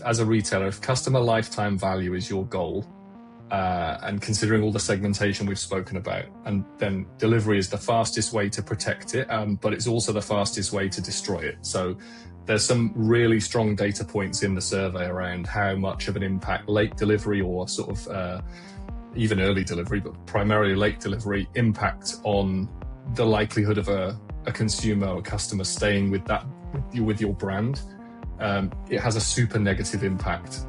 as a retailer, if customer lifetime value is your goal, and considering all the segmentation we've spoken about, and then delivery is the fastest way to protect it, but it's also the fastest way to destroy it. So there's some really strong data points in the survey around how much of an impact late delivery or sort of even early delivery, but primarily late delivery, impact on the likelihood of a consumer or customer staying with your brand. It has a super negative impact.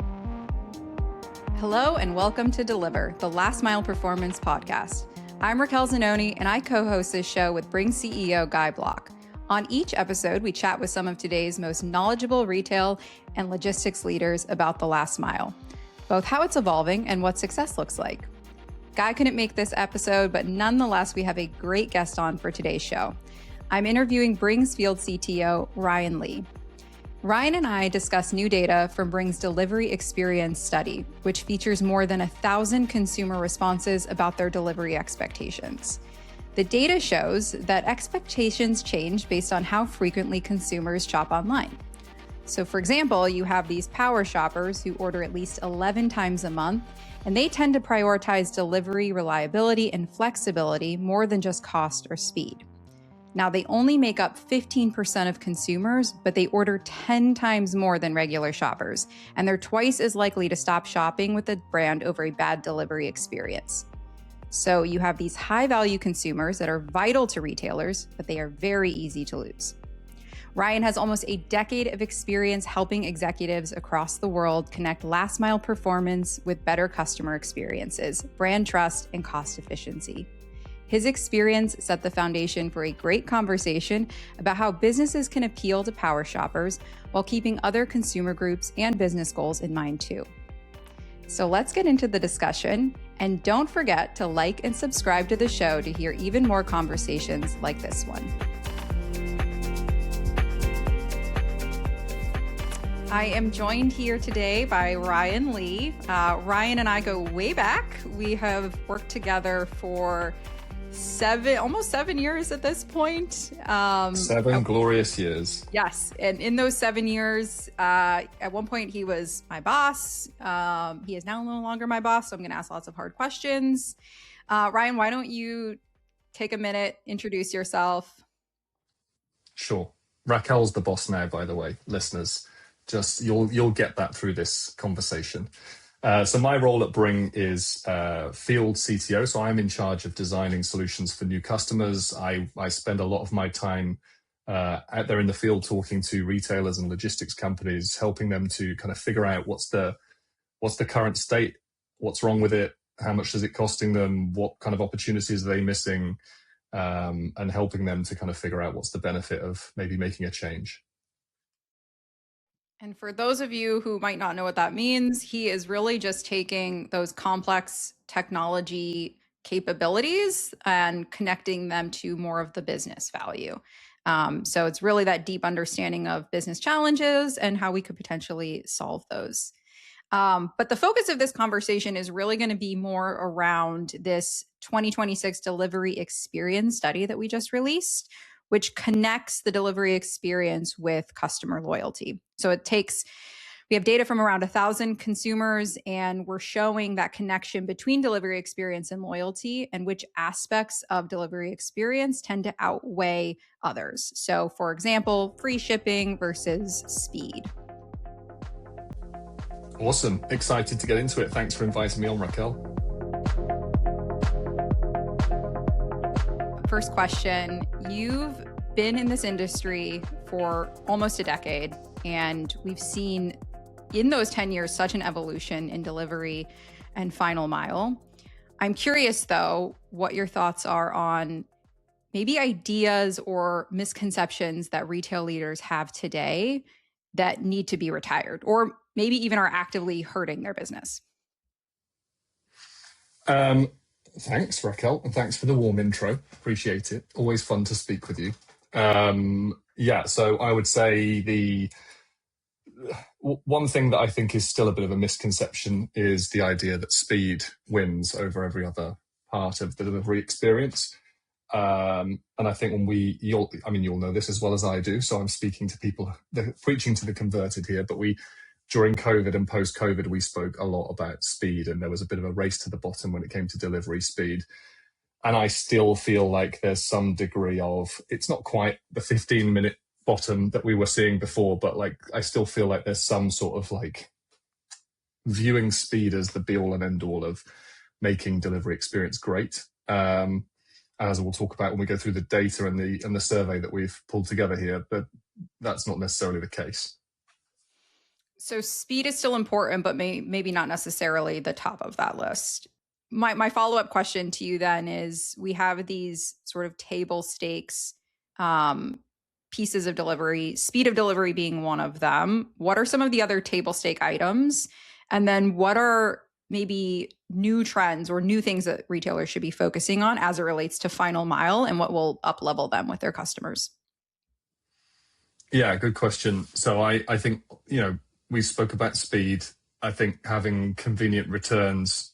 Hello and welcome to Deliver, the Last Mile Performance Podcast. I'm Raquel Zanoni and I co-host this show with Bringg CEO Guy Block. On each episode, we chat with some of today's most knowledgeable retail and logistics leaders about the last mile, both how it's evolving and what success looks like. Guy couldn't make this episode, but nonetheless, we have a great guest on for today's show. I'm interviewing Bringg's field CTO, Ryan Leigh. Ryan and I discuss new data from Bringg's delivery experience study, which features more than 1,000 consumer responses about their delivery expectations. The data shows that expectations change based on how frequently consumers shop online. So for example, you have these power shoppers who order at least 11 times a month, and they tend to prioritize delivery, reliability, and flexibility more than just cost or speed. Now, they only make up 15% of consumers, but they order 10 times more than regular shoppers, and they're twice as likely to stop shopping with a brand over a bad delivery experience. So you have these high-value consumers that are vital to retailers, but they are very easy to lose. Ryan has almost a decade of experience helping executives across the world connect last-mile performance with better customer experiences, brand trust, and cost efficiency. His experience set the foundation for a great conversation about how businesses can appeal to power shoppers while keeping other consumer groups and business goals in mind too. So let's get into the discussion, and don't forget to like and subscribe to the show to hear even more conversations like this one. I am joined here today by Ryan Leigh. Ryan and I go way back. We have worked together for almost 7 years at this point. 7 glorious years. Yes. And in those 7 years, at one point he was my boss. He is now no longer my boss, so I'm going to ask lots of hard questions. Ryan, why don't you take a minute, introduce yourself? Sure. Raquel's the boss now, by the way, listeners. Just you'll get that through this conversation. So my role at Bringg is field CTO. So I'm in charge of designing solutions for new customers. I spend a lot of my time out there in the field talking to retailers and logistics companies, helping them to kind of figure out what's the current state, what's wrong with it, how much is it costing them, what kind of opportunities are they missing, and helping them to kind of figure out what's the benefit of maybe making a change. And for those of you who might not know what that means, he is really just taking those complex technology capabilities and connecting them to more of the business value. So it's really that deep understanding of business challenges and how we could potentially solve those. But the focus of this conversation is really going to be more around this 2026 delivery experience study that we just released, which connects the delivery experience with customer loyalty. So we have data from around 1,000 consumers, and we're showing that connection between delivery experience and loyalty and which aspects of delivery experience tend to outweigh others. So for example, free shipping versus speed. Awesome. Excited to get into it. Thanks for inviting me on, Raquel. First question, you've been in this industry for almost a decade, and we've seen in those 10 years such an evolution in delivery and final mile. I'm curious, though, what your thoughts are on maybe ideas or misconceptions that retail leaders have today that need to be retired, or maybe even are actively hurting their business. Thanks, Raquel, and thanks for the warm intro. Appreciate it. Always fun to speak with you. So I would say the one thing that I think is still a bit of a misconception is the idea that speed wins over every other part of the delivery experience. And I think you'll know this as well as I do, so I'm speaking to people, preaching to the converted here, but we during COVID and post-COVID, we spoke a lot about speed, and there was a bit of a race to the bottom when it came to delivery speed. And I still feel like there's some degree of, it's not quite the 15-minute bottom that we were seeing before, but like I still feel like there's some sort of like viewing speed as the be all and end all of making delivery experience great. As we'll talk about when we go through the data and the survey that we've pulled together here, but that's not necessarily the case. So speed is still important, but maybe not necessarily the top of that list. My follow-up question to you then is, we have these sort of table stakes pieces of delivery, speed of delivery being one of them. What are some of the other table stake items? And then what are maybe new trends or new things that retailers should be focusing on as it relates to final mile, and what will up-level them with their customers? Yeah, good question. So I think, we spoke about speed. I think having convenient returns,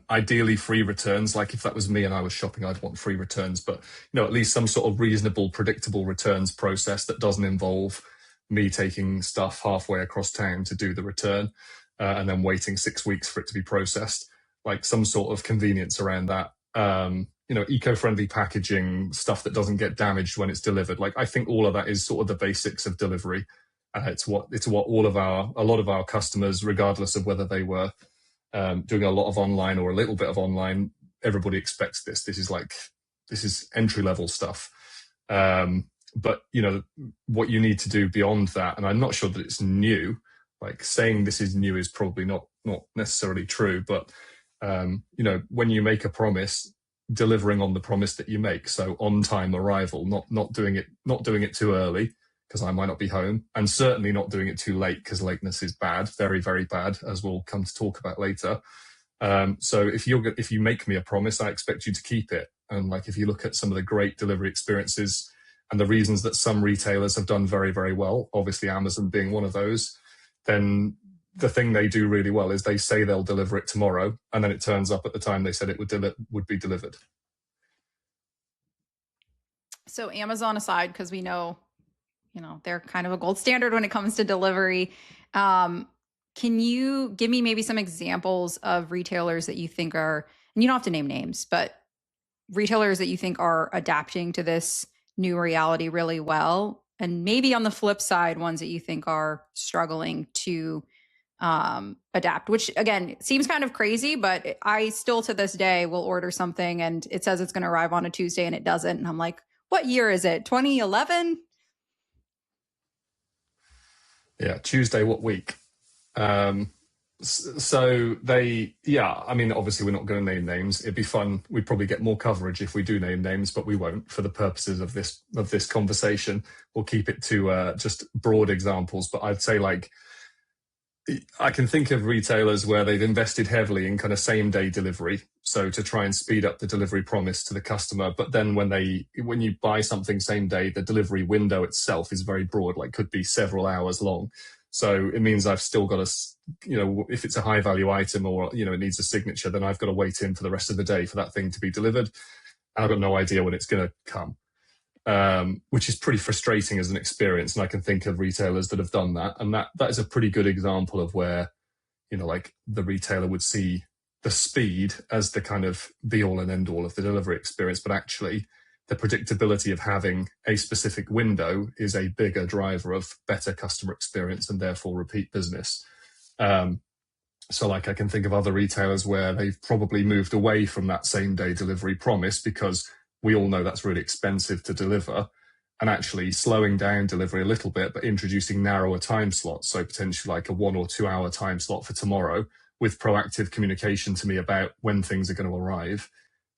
ideally free returns. Like if that was me and I was shopping, I'd want free returns, but at least some sort of reasonable, predictable returns process that doesn't involve me taking stuff halfway across town to do the return and then waiting 6 weeks for it to be processed. Like some sort of convenience around that. Eco-friendly packaging, stuff that doesn't get damaged when it's delivered. Like I think all of that is sort of the basics of delivery. It's what a lot of our customers, regardless of whether they were doing a lot of online or a little bit of online, everybody expects this. This is entry level stuff. But what you need to do beyond that, and I'm not sure that it's new. Like saying this is new is probably not necessarily true. But when you make a promise, delivering on the promise that you make. So on time arrival, not doing it too early, because I might not be home, and certainly not doing it too late, because lateness is bad, very, very bad, as we'll come to talk about later. So if you make me a promise, I expect you to keep it. And like if you look at some of the great delivery experiences and the reasons that some retailers have done very, very well, obviously Amazon being one of those, then the thing they do really well is they say they'll deliver it tomorrow, and then it turns up at the time they said it would be delivered. So Amazon aside, because we know they're kind of a gold standard when it comes to delivery. Can you give me maybe some examples of retailers that you think are, and you don't have to name names, but retailers that you think are adapting to this new reality really well? And maybe on the flip side, ones that you think are struggling to adapt, which again, seems kind of crazy, but I still to this day will order something and it says it's going to arrive on a Tuesday and it doesn't. And I'm like, what year is it? 2011? Yeah, Tuesday, what week? So obviously we're not going to name names. It'd be fun. We'd probably get more coverage if we do name names, but we won't for the purposes of this conversation. We'll keep it to just broad examples. But I'd say I can think of retailers where they've invested heavily in kind of same day delivery. So to try and speed up the delivery promise to the customer. But then when you buy something same day, the delivery window itself is very broad, like could be several hours long. So it means I've still got if it's a high value item or, it needs a signature, then I've got to wait in for the rest of the day for that thing to be delivered. And I've got no idea when it's going to come. Which is pretty frustrating as an experience. And I can think of retailers that have done that. And that is a pretty good example of where, the retailer would see the speed as the kind of be all and end all of the delivery experience. But actually the predictability of having a specific window is a bigger driver of better customer experience and therefore repeat business. So I can think of other retailers where they've probably moved away from that same day delivery promise because we all know that's really expensive to deliver, and actually slowing down delivery a little bit, but introducing narrower time slots. So potentially like a 1 or 2 hour time slot for tomorrow with proactive communication to me about when things are going to arrive.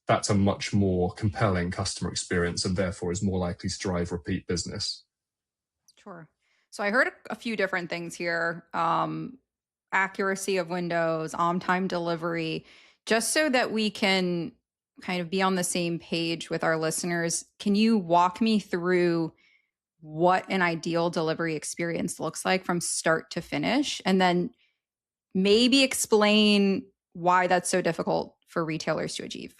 That's a much more compelling customer experience and therefore is more likely to drive repeat business. Sure. So I heard a few different things here. Accuracy of windows, on-time delivery, just so that we can kind of be on the same page with our listeners. Can you walk me through what an ideal delivery experience looks like from start to finish? And then maybe explain why that's so difficult for retailers to achieve.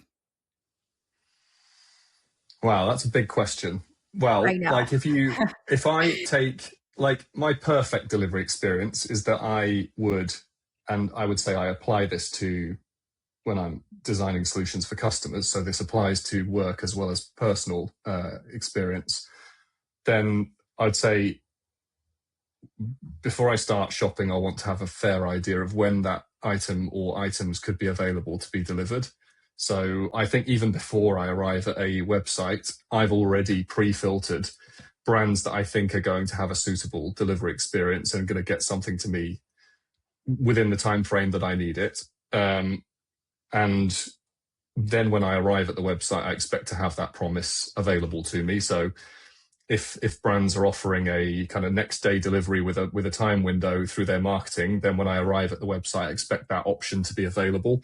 Wow, that's a big question. Well, like if I take like my perfect delivery experience is that I would say I apply this to when I'm designing solutions for customers. So this applies to work as well as personal experience. Then I'd say before I start shopping, I want to have a fair idea of when that item or items could be available to be delivered. So I think even before I arrive at a website, I've already pre-filtered brands that I think are going to have a suitable delivery experience and going to get something to me within the time frame that I need it. And then when I arrive at the website, I expect to have that promise available to me. So if brands are offering a kind of next day delivery with a time window through their marketing, then when I arrive at the website, I expect that option to be available,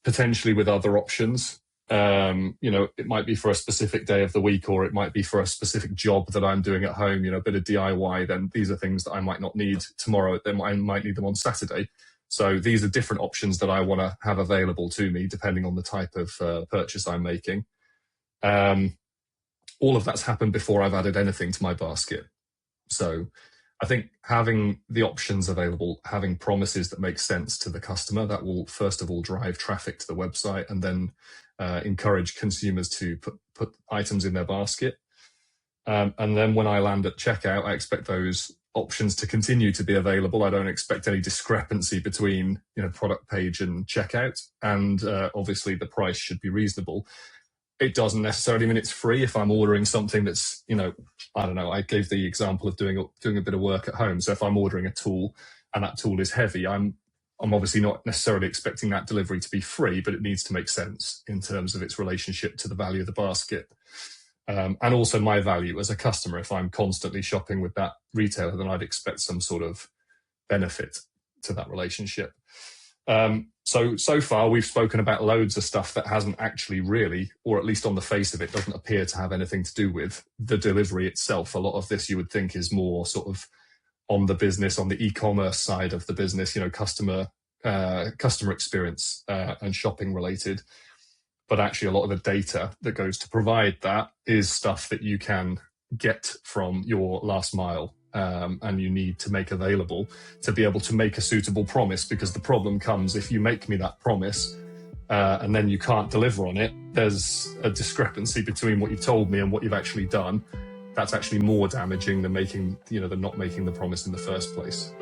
potentially with other options. It might be for a specific day of the week, or it might be for a specific job that I'm doing at home, a bit of DIY. Then these are things that I might not need tomorrow. Then I might need them on Saturday. So these are different options that I want to have available to me, depending on the type of purchase I'm making. All of that's happened before I've added anything to my basket. So I think having the options available, having promises that make sense to the customer, that will first of all drive traffic to the website and then encourage consumers to put items in their basket. And then when I land at checkout, I expect those options to continue to be available. I don't expect any discrepancy between product page and checkout. And obviously the price should be reasonable. It doesn't necessarily mean it's free if I'm ordering something that's, I don't know, I gave the example of doing a bit of work at home. So if I'm ordering a tool and that tool is heavy, I'm obviously not necessarily expecting that delivery to be free, but it needs to make sense in terms of its relationship to the value of the basket. And also my value as a customer. If I'm constantly shopping with that retailer, then I'd expect some sort of benefit to that relationship. So far we've spoken about loads of stuff that hasn't actually really, or at least on the face of it, doesn't appear to have anything to do with the delivery itself. A lot of this you would think is more sort of on the business, on the e-commerce side of the business, customer experience and shopping related. But actually a lot of the data that goes to provide that is stuff that you can get from your last mile. And you need to make available to be able to make a suitable promise, because the problem comes if you make me that promise and then you can't deliver on it. There's a discrepancy between what you've told me and what you've actually done. That's actually more damaging than than not making the promise in the first place.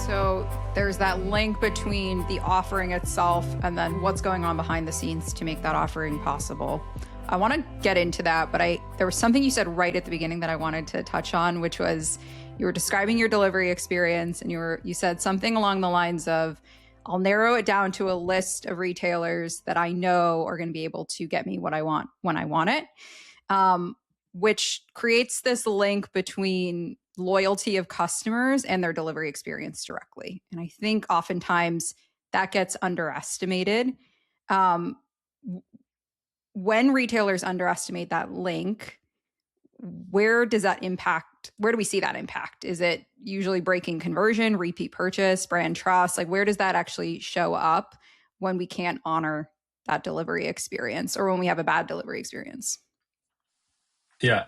So there's that link between the offering itself and then what's going on behind the scenes to make that offering possible. I want to get into that, but there was something you said right at the beginning that I wanted to touch on, which was you were describing your delivery experience, and you said something along the lines of, I'll narrow it down to a list of retailers that I know are going to be able to get me what I want when I want it, which creates this link between loyalty of customers and their delivery experience directly. And I think oftentimes that gets underestimated. When retailers underestimate that link, where do we see that impact? Is it usually breaking conversion, repeat purchase, brand trust? Like, where does that actually show up when we can't honor that delivery experience, or when we have a bad delivery experience? Yeah.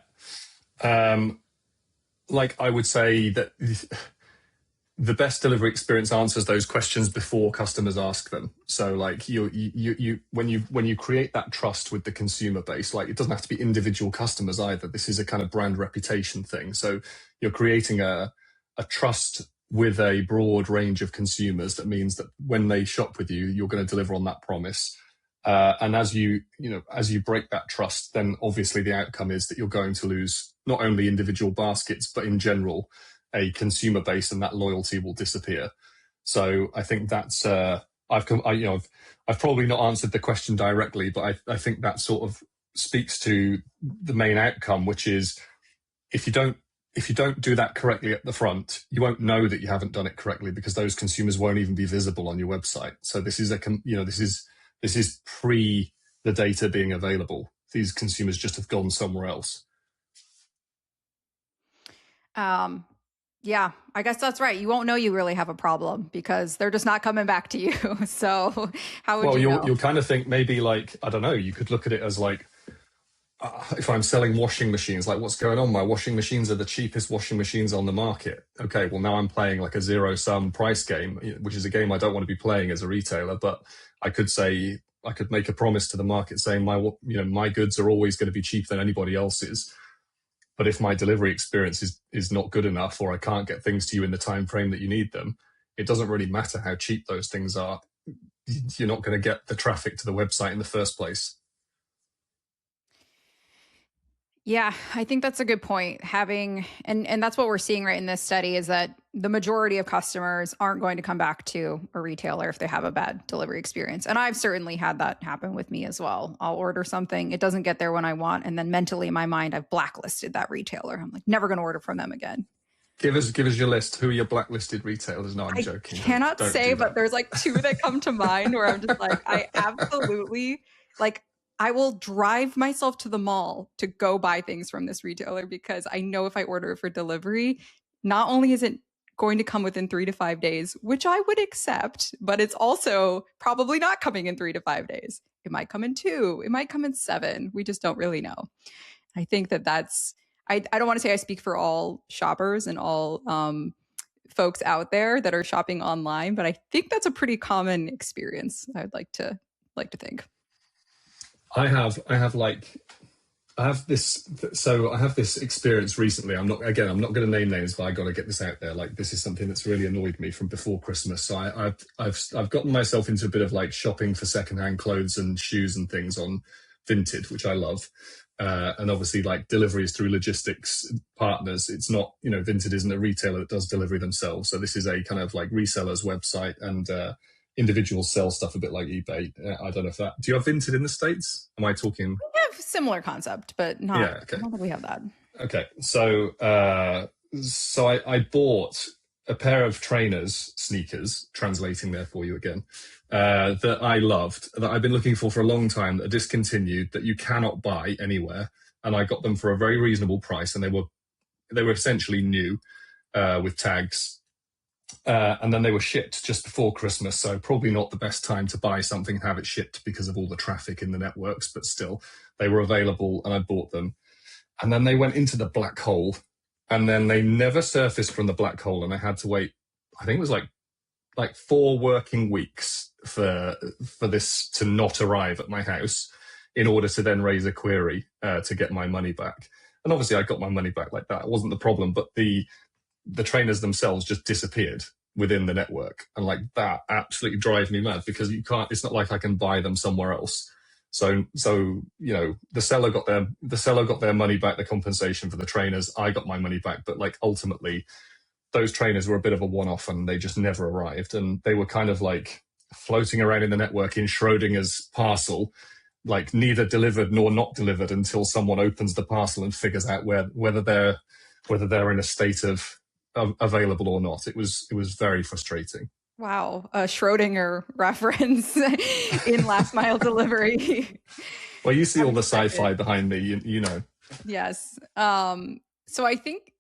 I would say that the best delivery experience answers those questions before customers ask them. So when you create that trust with the consumer base, it doesn't have to be individual customers either. This is a kind of brand reputation thing. So you're creating a trust with a broad range of consumers. That means that when they shop with you, you're going to deliver on that promise. And as you break that trust, then obviously the outcome is that you're going to lose not only individual baskets, but in general, a consumer base, and that loyalty will disappear. So I think that's I've probably not answered the question directly, but I think that sort of speaks to the main outcome, which is if you don't do that correctly at the front, you won't know that you haven't done it correctly, because those consumers won't even be visible on your website. So this is pre the data being available. These consumers just have gone somewhere else. Yeah, I guess that's right. You won't know you really have a problem because they're just not coming back to you. So how would Well, you know? you'll kind of think maybe like, I don't know, you could look at it as like, if I'm selling washing machines, like what's going on? My washing machines are the cheapest washing machines on the market. Okay, well now I'm playing like a zero sum price game, which is a game I don't want to be playing as a retailer. But I could say, I could make a promise to the market saying my goods are always going to be cheaper than anybody else's. But if my delivery experience is not good enough, or I can't get things to you in the time frame that you need them, it doesn't really matter how cheap those things are. You're not going to get the traffic to the website in the first place. Yeah, I think that's a good point. And that's what we're seeing right in this study is that the majority of customers aren't going to come back to a retailer if they have a bad delivery experience. And I've certainly had that happen with me as well. I'll order something, it doesn't get there when I want, and then mentally in my mind I've blacklisted that retailer. I'm like never going to order from them again. Give us your list. Who are your blacklisted retailers? No, I'm joking. Cannot don't say, but that. there's like two that come to mind where I'm just like, I absolutely like I will drive myself to the mall to go buy things from this retailer because I know if I order it for delivery, not only is it going to come within 3 to 5 days, which I would accept, but it's also probably not coming in 3 to 5 days. It might come in 2, it might come in 7. We just don't really know. I think that's I don't want to say I speak for all shoppers and all folks out there that are shopping online, but I think that's a pretty common experience. I'd like to think. I have this experience recently. I'm not going to name names, but I got to get this out there. Like, this is something that's really annoyed me from before Christmas. So I've gotten myself into a bit of like shopping for secondhand clothes and shoes and things on Vinted, which I love. And obviously, like, deliveries through logistics partners. It's not, Vinted isn't a retailer that does delivery themselves. So this is a kind of like reseller's website, and individuals sell stuff a bit like eBay. I don't know if that. Do you have Vinted in the States? Am I talking? We have similar concept, but not. Yeah, okay. I don't think we have that. Okay, so I bought a pair of trainers, sneakers, translating there for you again, that I loved, that I've been looking for a long time, that are discontinued, that you cannot buy anywhere, and I got them for a very reasonable price, and they were essentially new, with tags. And then they were shipped just before Christmas, so probably not the best time to buy something and have it shipped because of all the traffic in the networks, but still, they were available and I bought them. And then they went into the black hole, and then they never surfaced from the black hole, and I had to wait, I think it was like 4 working weeks for this to not arrive at my house in order to then raise a query to get my money back. And obviously I got my money back like that. It wasn't the problem, but the trainers themselves just disappeared within the network. And like, that absolutely drives me mad, because it's not like I can buy them somewhere else. So the seller got their money back, the compensation for the trainers. I got my money back, but like, ultimately those trainers were a bit of a one-off, and they just never arrived. And they were kind of like floating around in the network in Schrodinger's parcel, like neither delivered nor not delivered, until someone opens the parcel and figures out whether they're in a state of available or not. It was very frustrating. Wow, a Schrodinger reference in last mile delivery. Well, you see all the sci-fi behind me, you know. Yes. So I think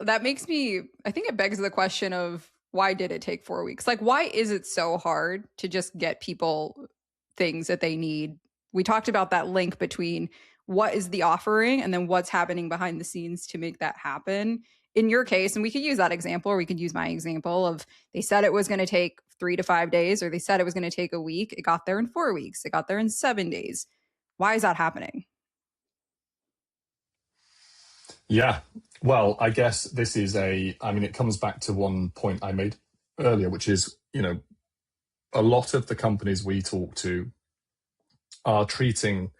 it begs the question of, why did it take 4 weeks? Like, why is it so hard to just get people things that they need? We talked about that link between what is the offering and then what's happening behind the scenes to make that happen. In your case, and we could use that example, or we could use my example of, they said it was going to take 3 to 5 days, or they said it was going to take a week. It got there in 4 weeks. It got there in 7 days. Why is that happening? Yeah. Well, I guess this is it comes back to one point I made earlier, which is, a lot of the companies we talk to are treating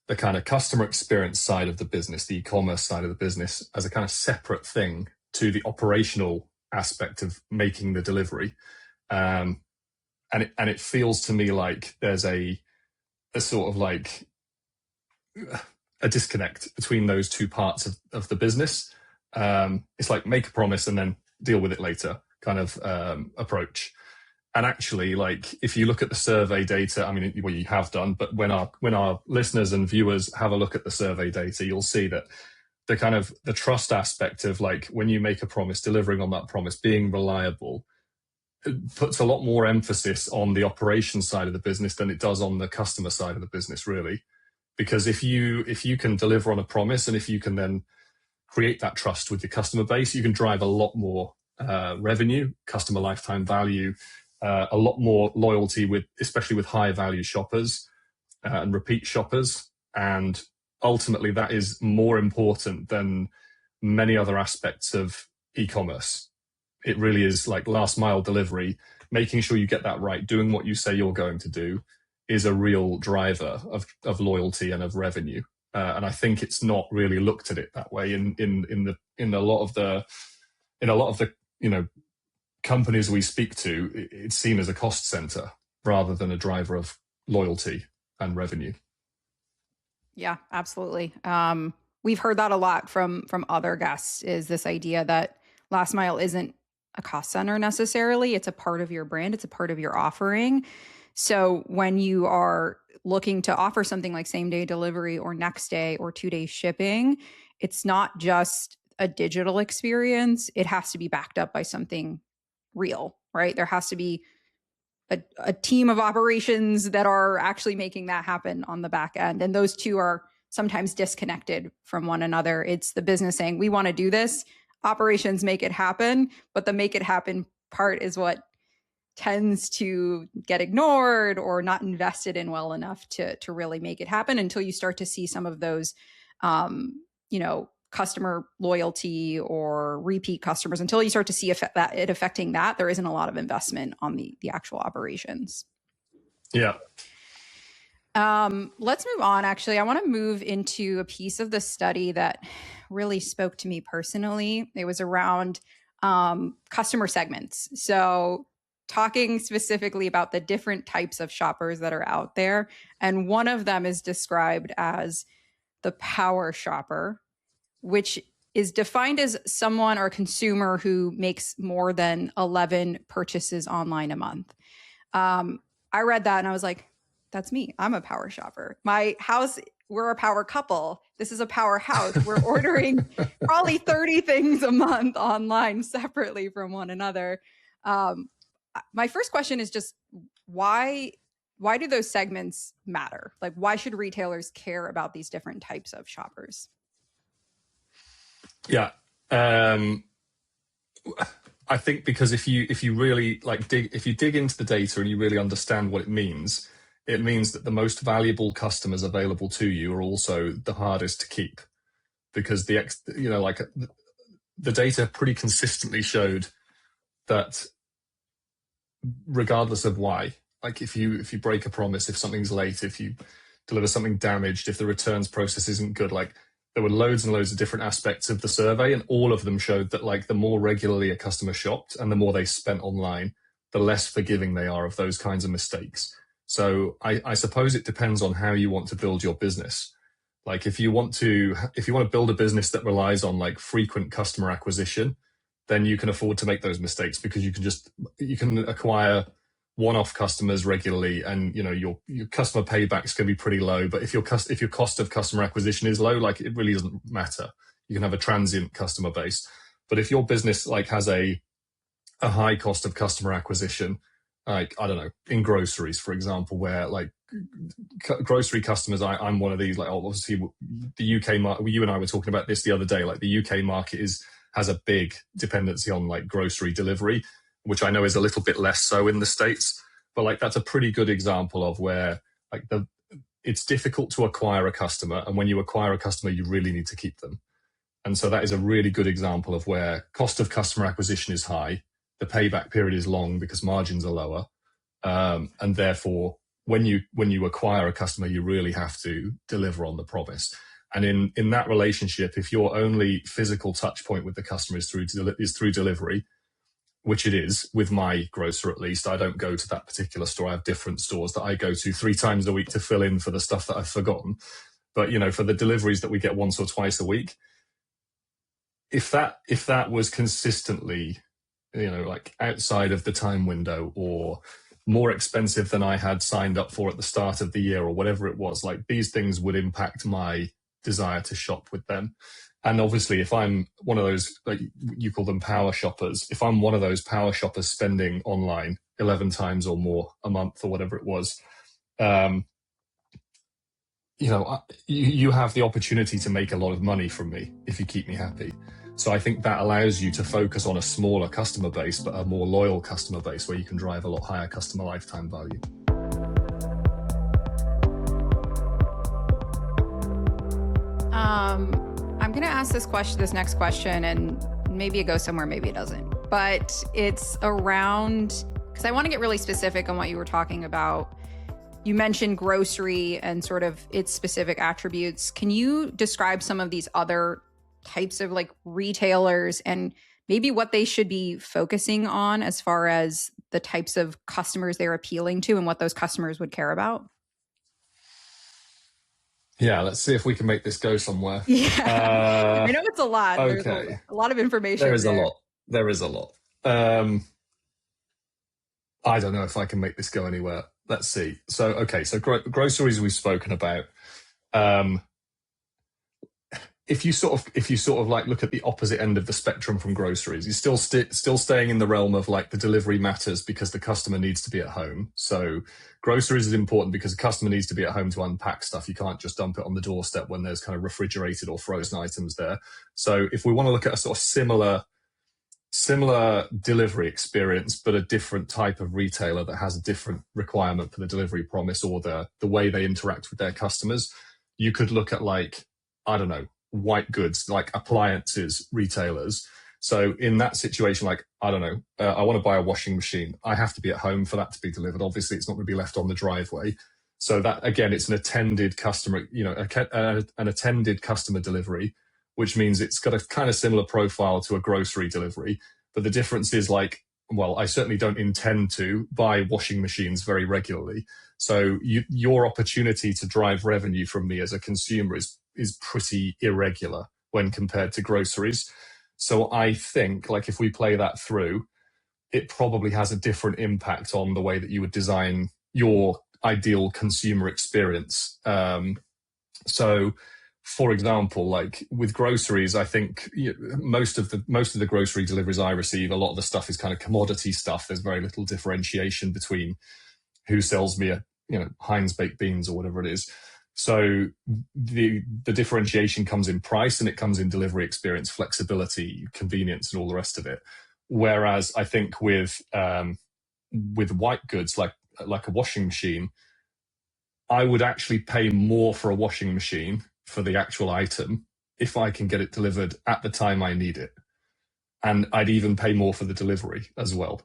the kind of customer experience side of the business, the e-commerce side of the business, as a kind of separate thing to the operational aspect of making the delivery. And it feels to me like there's a sort of like a disconnect between those two parts of the business. It's like, make a promise and then deal with it later kind of approach. And actually, like, if you look at the survey data, you have done, but when our listeners and viewers have a look at the survey data, you'll see that the trust aspect of like when you make a promise, delivering on that promise, being reliable, it puts a lot more emphasis on the operations side of the business than it does on the customer side of the business, really. Because if you can deliver on a promise, and if you can then create that trust with your customer base, you can drive a lot more revenue, customer lifetime value, a lot more loyalty especially with high value shoppers and repeat shoppers. And ultimately that is more important than many other aspects of e-commerce. It really is like last mile delivery, making sure you get that right, doing what you say you're going to do is a real driver of loyalty and of revenue. And I think it's not really looked at it that way in a lot of the companies we speak to. It's seen as a cost center rather than a driver of loyalty and revenue. Yeah, absolutely. We've heard that a lot from other guests, is this idea that last mile isn't a cost center necessarily. It's a part of your brand. It's a part of your offering. So when you are looking to offer something like same day delivery or next day or 2-day shipping, it's not just a digital experience. It has to be backed up by something real, right? There has to be a team of operations that are actually making that happen on the back end. And those two are sometimes disconnected from one another. It's the business saying, we want to do this. Operations make it happen. But the make it happen part is what tends to get ignored or not invested in well enough to really make it happen, until you start to see some of those, customer loyalty or repeat customers. Until you start to see it affecting that, there isn't a lot of investment on the actual operations. Yeah. Let's move on. Actually, I want to move into a piece of the study that really spoke to me personally. It was around customer segments. So talking specifically about the different types of shoppers that are out there. And one of them is described as the power shopper, which is defined as someone or a consumer who makes more than 11 purchases online a month. I read that and I was like, that's me. I'm a power shopper. My house, we're a power couple. This is a power house. We're ordering probably 30 things a month online separately from one another. My first question is just why do those segments matter? Like, why should retailers care about these different types of shoppers? Yeah. I think because if you really dig into the data and you really understand what it means that the most valuable customers available to you are also the hardest to keep, because the data pretty consistently showed that regardless of why, like if you break a promise, if something's late, if you deliver something damaged, if the returns process isn't good, like there were loads and loads of different aspects of the survey, and all of them showed that like the more regularly a customer shopped and the more they spent online, the less forgiving they are of those kinds of mistakes. So I suppose it depends on how you want to build your business. Like if you want to build a business that relies on like frequent customer acquisition, then you can afford to make those mistakes, because you can acquire one-off customers regularly, and your customer payback's going to be pretty low. But if your cost of customer acquisition is low, like it really doesn't matter. You can have a transient customer base. But if your business like has a high cost of customer acquisition, like I don't know, in groceries, for example, where like grocery customers, I'm one of these. Like obviously the UK market, you and I were talking about this the other day. Like the UK market has a big dependency on like grocery delivery, which I know is a little bit less so in the States. But like that's a pretty good example of where like it's difficult to acquire a customer, and when you acquire a customer, you really need to keep them. And so that is a really good example of where cost of customer acquisition is high, the payback period is long because margins are lower, and therefore when you acquire a customer, you really have to deliver on the promise. And in that relationship, if your only physical touch point with the customer is through delivery, which it is with my grocer, at least, I don't go to that particular store. I have different stores that I go to 3 times a week to fill in for the stuff that I've forgotten. But for the deliveries that we get once or twice a week, if that was consistently, like outside of the time window or more expensive than I had signed up for at the start of the year or whatever it was, like these things would impact my desire to shop with them. And obviously, if I'm one of those, like you call them power shoppers, if I'm one of those power shoppers spending online 11 times or more a month or whatever it was, you have the opportunity to make a lot of money from me if you keep me happy. So I think that allows you to focus on a smaller customer base, but a more loyal customer base where you can drive a lot higher customer lifetime value. I'm going to ask this next question, and maybe it goes somewhere, maybe it doesn't. But it's around, because I want to get really specific on what you were talking about. You mentioned grocery and sort of its specific attributes. Can you describe some of these other types of like retailers and maybe what they should be focusing on as far as the types of customers they're appealing to and what those customers would care about? Yeah, let's see if we can make this go somewhere. Yeah, I know it's a lot. Okay. There's a lot of information. There is a lot. There is a lot. I don't know if I can make this go anywhere. Let's see. So, okay. So groceries we've spoken about. If you sort of like look at the opposite end of the spectrum from groceries, you're still staying in the realm of like the delivery matters because the customer needs to be at home. So groceries is important because the customer needs to be at home to unpack stuff. You can't just dump it on the doorstep when there's kind of refrigerated or frozen items there. So if we want to look at a sort of similar delivery experience, but a different type of retailer that has a different requirement for the delivery promise or the way they interact with their customers, you could look at like, I don't know, white goods, like appliances retailers. So in that situation, like, I don't know, I want to buy a washing machine. I have to be at home for that to be delivered. Obviously, it's not going to be left on the driveway. So that, again, it's an attended customer, an attended customer delivery, which means it's got a kind of similar profile to a grocery delivery. But the difference is like, well, I certainly don't intend to buy washing machines very regularly. So your opportunity to drive revenue from me as a consumer is pretty irregular when compared to groceries. So I think like if we play that through, it probably has a different impact on the way that you would design your ideal consumer experience. So for example, like with groceries, I think most of the grocery deliveries I receive, a lot of the stuff is kind of commodity stuff. There's very little differentiation between who sells me a Heinz baked beans or whatever it is. So the differentiation comes in price and it comes in delivery experience, flexibility, convenience, and all the rest of it. Whereas I think with white goods like a washing machine, I would actually pay more for a washing machine for the actual item if I can get it delivered at the time I need it. And I'd even pay more for the delivery as well.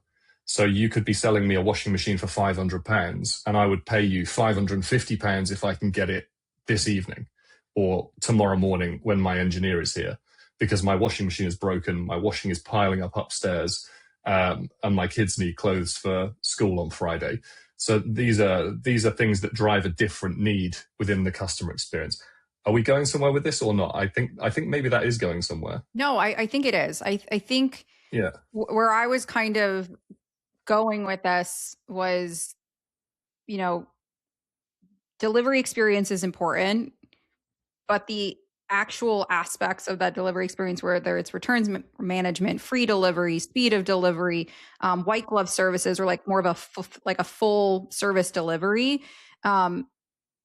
So you could be selling me a washing machine for £500 and I would pay you £550 if I can get it this evening or tomorrow morning when my engineer is here, because my washing machine is broken, my washing is piling up upstairs, and my kids need clothes for school on Friday. So these are things that drive a different need within the customer experience. Are we going somewhere with this or not? I think maybe that is going somewhere. No, I think it is. I think where I was kind of going with this was, delivery experience is important, but the actual aspects of that delivery experience, whether it's returns management, free delivery, speed of delivery, white glove services, or like more of a full service delivery.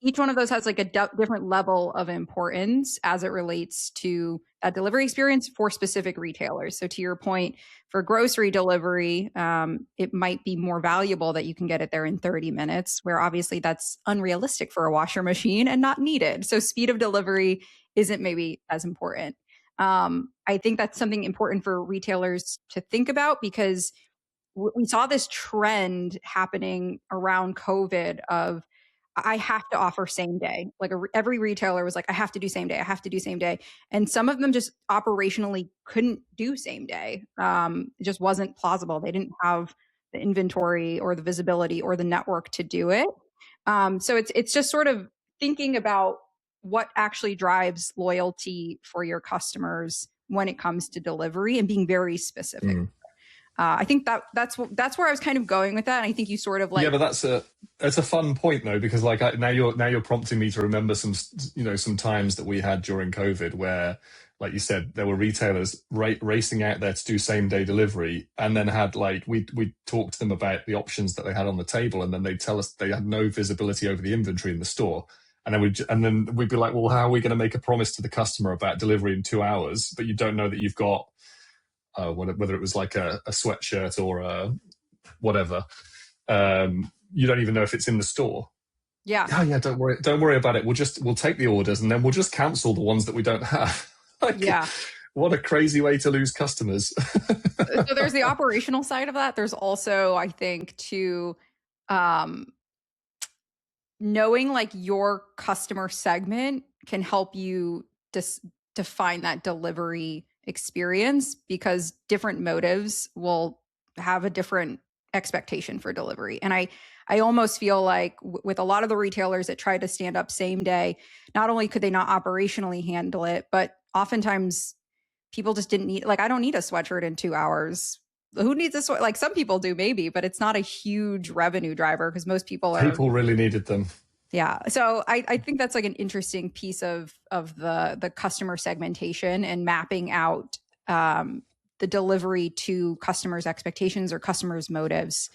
Each one of those has like a different level of importance as it relates to that delivery experience for specific retailers. So to your point, for grocery delivery, it might be more valuable that you can get it there in 30 minutes, where obviously that's unrealistic for a washer machine and not needed. So speed of delivery isn't maybe as important. I think that's something important for retailers to think about, because we saw this trend happening around COVID of, I have to offer same day. Like every retailer was like, I have to do same day. I have to do same day. And some of them just operationally couldn't do same day. It just wasn't plausible. They didn't have the inventory or the visibility or the network to do it. So it's just sort of thinking about what actually drives loyalty for your customers when it comes to delivery and being very specific. I think that's where I was kind of going with that. And I think you sort of like, but that's a fun point though, because like now you're prompting me to remember some times that we had during COVID where like you said, there were retailers racing out there to do same day delivery, and then had like we talked to them about the options that they had on the table, and then they'd tell us they had no visibility over the inventory in the store, and then we'd be like, well, how are we going to make a promise to the customer about delivery in 2 hours, but you don't know that you've got whether it was like a sweatshirt or a whatever, you don't even know if it's in the store. Yeah. Oh yeah, don't worry about it. We'll take the orders and then we'll just cancel the ones that we don't have. Like, yeah. What a crazy way to lose customers. So there's the operational side of that. There's also, I think, knowing like your customer segment can help you define that delivery experience, because different motives will have a different expectation for delivery. And I almost feel like with a lot of the retailers that try to stand up same day, not only could they not operationally handle it, but oftentimes people just didn't need, like, I don't need a sweatshirt in 2 hours. Who needs a sweat? Like, some people do maybe, but it's not a huge revenue driver because most people really needed them. Yeah. So I think that's like an interesting piece of the customer segmentation and mapping out the delivery to customers' expectations or customers' motives.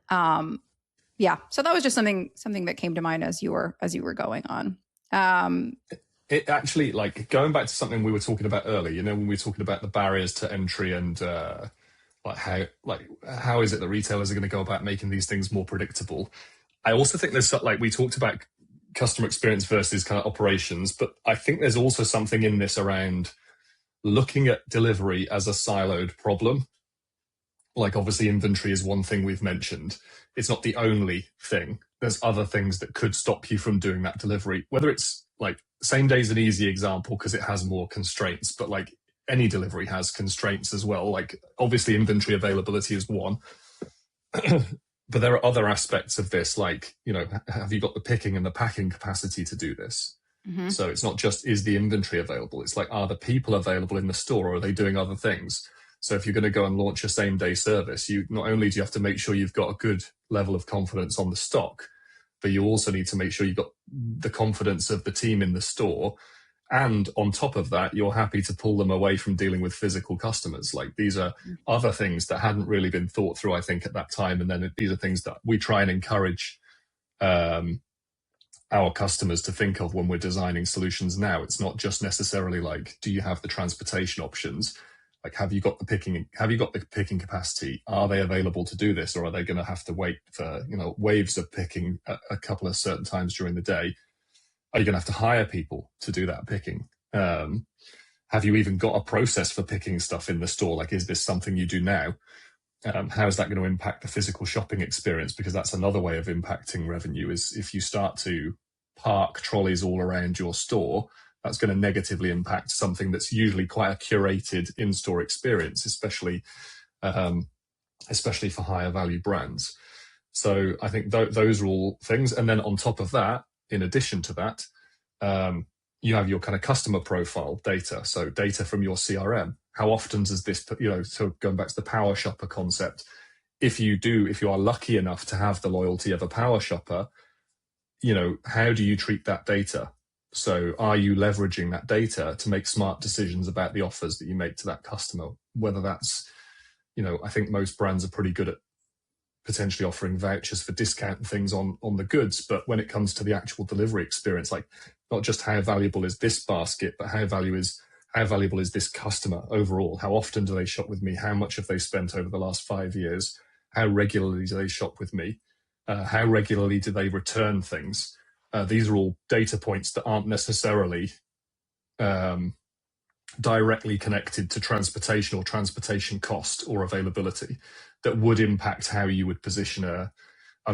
Yeah. So that was just something that came to mind as you were going on. It actually, like, going back to something we were talking about earlier, you know, when we were talking about the barriers to entry and how is it that retailers are going to go about making these things more predictable? I also think there's, like, we talked about customer experience versus kind of operations, but I think there's also something in this around looking at delivery as a siloed problem. Like, obviously inventory is one thing we've mentioned. It's not the only thing. There's other things that could stop you from doing that delivery, whether it's like same day is an easy example because it has more constraints, but like any delivery has constraints as well. Like, obviously inventory availability is one. But there are other aspects of this, like, you know, have you got the picking and the packing capacity to do this? Mm-hmm. So it's not just, is the inventory available? It's like, are the people available in the store, or are they doing other things? So if you're going to go and launch a same day service, you not only do you have to make sure you've got a good level of confidence on the stock, but you also need to make sure you've got the confidence of the team in the store. And on top of that, you're happy to pull them away from dealing with physical customers. Like, these are other things that hadn't really been thought through, I think, at that time. And then these are things that we try and encourage our customers to think of when we're designing solutions now. It's not just necessarily like, do you have the transportation options? Like, have you got the picking capacity? Are they available to do this? Or are they going to have to wait for, you know, waves of picking a couple of certain times during the day? Are you going to have to hire people to do that picking? Have you even got a process for picking stuff in the store? Like, is this something you do now? How is that going to impact the physical shopping experience? Because that's another way of impacting revenue, is if you start to park trolleys all around your store, that's going to negatively impact something that's usually quite a curated in-store experience, especially for higher value brands. So I think those are all things. And then on top of that, in addition to that, you have your kind of customer profile data. So data from your CRM. How often does this, you know, so going back to the power shopper concept, if you are lucky enough to have the loyalty of a power shopper, you know, how do you treat that data? So are you leveraging that data to make smart decisions about the offers that you make to that customer? Whether that's, you know, I think most brands are pretty good at potentially offering vouchers for discount and things on the goods. But when it comes to the actual delivery experience, like, not just how valuable is this basket, but how valuable is this customer overall? How often do they shop with me? How much have they spent over the last 5 years? How regularly do they shop with me? How regularly do they return things? These are all data points that aren't necessarily directly connected to transportation or transportation cost or availability, that would impact how you would position an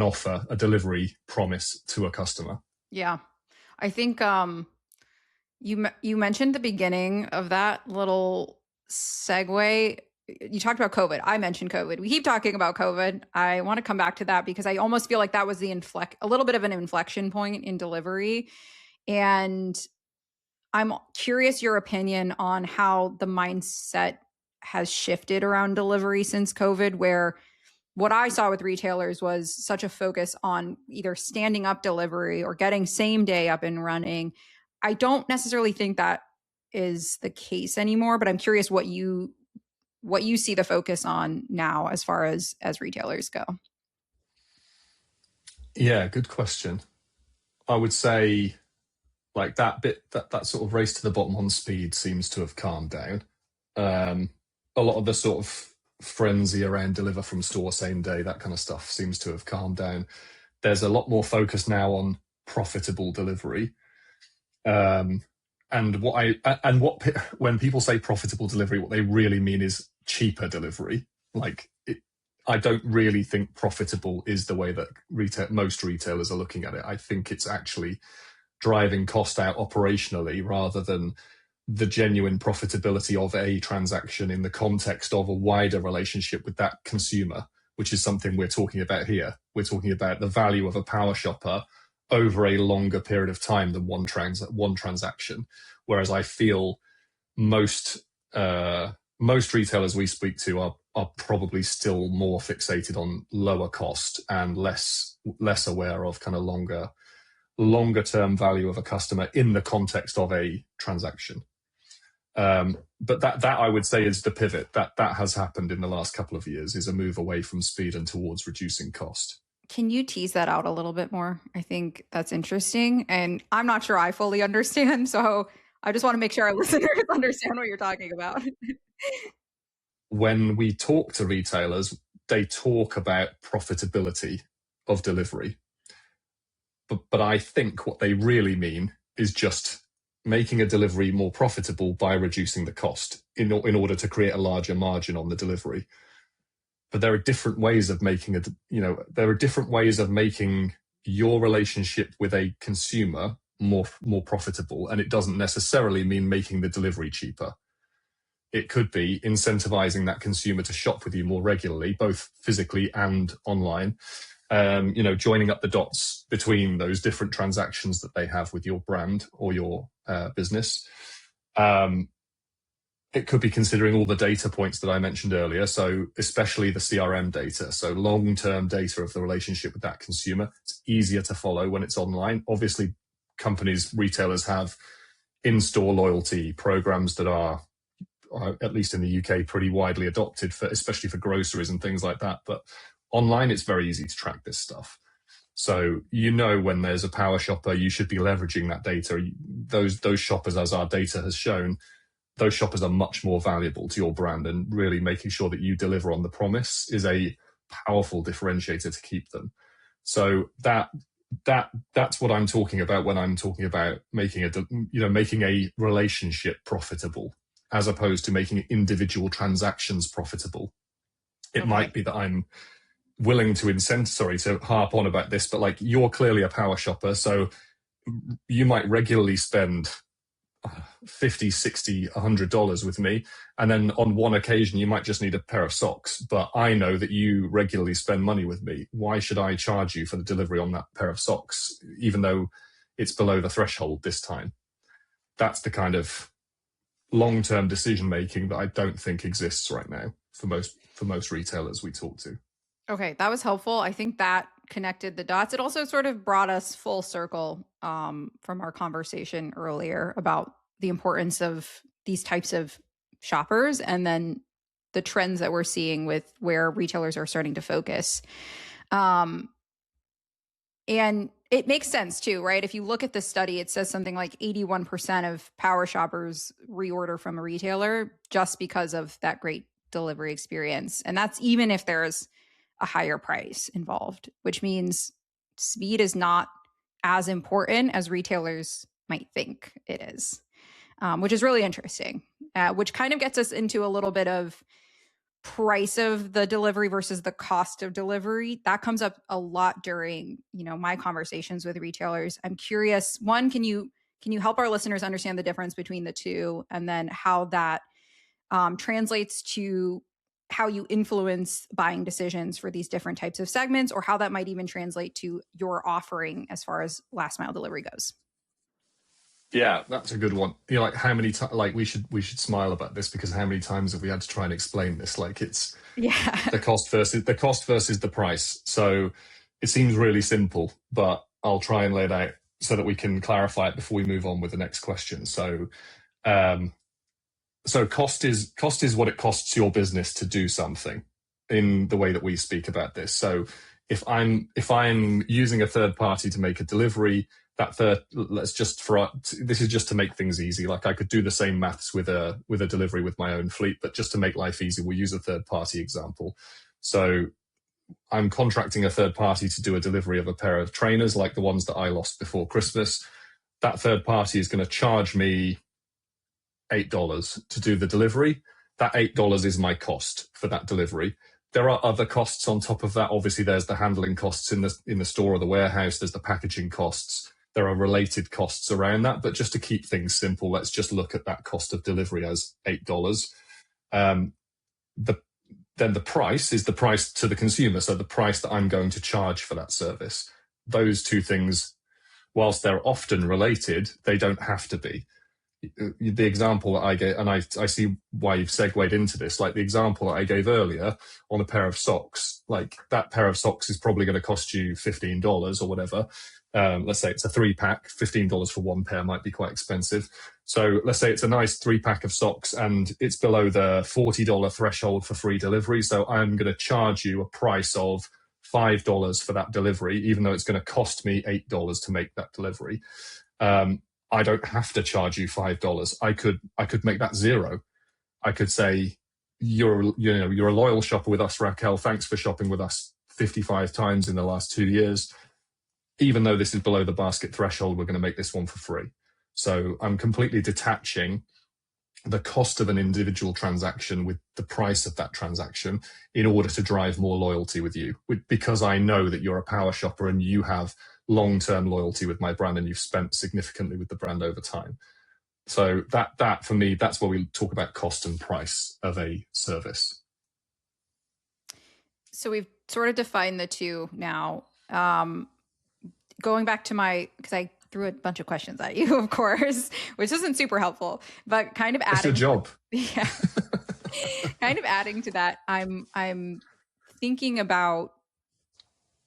offer, a delivery promise to a customer. Yeah. I think you mentioned the beginning of that little segue. You talked about COVID. I mentioned COVID. We keep talking about COVID. I want to come back to that because I almost feel like that was a little bit of an inflection point in delivery. And I'm curious your opinion on how the mindset has shifted around delivery since COVID, where what I saw with retailers was such a focus on either standing up delivery or getting same day up and running. I don't necessarily think that is the case anymore, but I'm curious what you see the focus on now as far as retailers go. Yeah, good question. I would say like that sort of race to the bottom on speed seems to have calmed down. A lot of the sort of frenzy around deliver from store same day, that kind of stuff seems to have calmed down. There's a lot more focus now on profitable delivery. And when people say profitable delivery, what they really mean is cheaper delivery. I don't really think profitable is the way that most retailers are looking at it. I think it's actually driving cost out operationally rather than the genuine profitability of a transaction in the context of a wider relationship with that consumer, which is something we're talking about here. We're talking about the value of a power shopper over a longer period of time than one transaction. Whereas I feel most retailers we speak to are probably still more fixated on lower cost and less aware of kind of longer term value of a customer in the context of a transaction. But that I would say is the pivot that has happened in the last couple of years, is a move away from speed and towards reducing cost. Can you tease that out a little bit more? I think that's interesting, and I'm not sure I fully understand, so I just want to make sure our listeners understand what you're talking about. When we talk to retailers, they talk about profitability of delivery. But I think what they really mean is just making a delivery more profitable by reducing the cost in order to create a larger margin on the delivery. But there are different ways of making your relationship with a consumer more profitable, and it doesn't necessarily mean making the delivery cheaper. It could be incentivizing that consumer to shop with you more regularly, both physically and online. Joining up the dots between those different transactions that they have with your brand or your business. It could be considering all the data points that I mentioned earlier, so especially the CRM data, so long-term data of the relationship with that consumer. It's easier to follow when it's online. Obviously, retailers have in-store loyalty programs that are, at least in the UK, pretty widely adopted, especially for groceries and things like that. But online, it's very easy to track this stuff. So when there's a power shopper, you should be leveraging that data. Those shoppers, as our data has shown, those shoppers are much more valuable to your brand, and really making sure that you deliver on the promise is a powerful differentiator to keep them. So that's what I'm talking about when I'm talking about making a relationship profitable, as opposed to making individual transactions profitable. It might be that I'm willing to harp on about this, but you're clearly a power shopper, so you might regularly spend $50, $60, $100 with me, and then on one occasion you might just need a pair of socks, but I know that you regularly spend money with me. Why should I charge you for the delivery on that pair of socks, even though it's below the threshold this time? That's the kind of long-term decision making that I don't think exists right now for most retailers we talk to. Okay, that was helpful. I think that connected the dots. It also sort of brought us full circle from our conversation earlier about the importance of these types of shoppers, and then the trends that we're seeing with where retailers are starting to focus. And it makes sense too, right? If you look at the study, it says something like 81% of power shoppers reorder from a retailer just because of that great delivery experience. And that's even if there's a higher price involved, which means speed is not as important as retailers might think it is, which is really interesting, which kind of gets us into a little bit of price of the delivery versus the cost of delivery. That comes up a lot during, my conversations with retailers. I'm curious, one, can you help our listeners understand the difference between the two, and then how that translates to how you influence buying decisions for these different types of segments, or how that might even translate to your offering as far as last mile delivery goes? Yeah, that's a good one. How many times? We should smile about this, because how many times have we had to try and explain this? It's the cost versus the price. So it seems really simple, but I'll try and lay it out so that we can clarify it before we move on with the next question. So So cost is what it costs your business to do something in the way that we speak about this. So if I'm using a third party to make a delivery, this is just to make things easy. Like I could do the same maths with a delivery with my own fleet, but just to make life easy, we'll use a third party example. So I'm contracting a third party to do a delivery of a pair of trainers like the ones that I lost before Christmas. That third party is going to charge me $8 to do the delivery. That $8 is my cost for that delivery. There are other costs on top of that. Obviously, there's the handling costs in the store or the warehouse. There's the packaging costs. There are related costs around that. But just to keep things simple, let's just look at that cost of delivery as $8. Then the price is the price to the consumer, so the price that I'm going to charge for that service. Those two things, whilst they're often related, they don't have to be. The example that I gave, and I see why you've segued into this, like the example that I gave earlier on a pair of socks, like that pair of socks is probably going to cost you $15 or whatever. Let's say it's a 3-pack, $15 for one pair might be quite expensive. So let's say it's a nice 3-pack of socks and it's below the $40 threshold for free delivery. So I'm going to charge you a price of $5 for that delivery, even though it's going to cost me $8 to make that delivery. I don't have to charge you $5. I could make that $0. I could say, you're a loyal shopper with us, Raquel. Thanks for shopping with us 55 times in the last 2 years. Even though this is below the basket threshold, we're going to make this one for free. So I'm completely detaching the cost of an individual transaction with the price of that transaction in order to drive more loyalty with you, because I know that you're a power shopper and you have long-term loyalty with my brand and you've spent significantly with the brand over time. So that for me, that's where we talk about cost and price of a service. So we've sort of defined the two now. Going back to because I threw a bunch of questions at you, of course, which isn't super helpful, but kind of adding. It's your job. Yeah. Kind of adding to that, I'm thinking about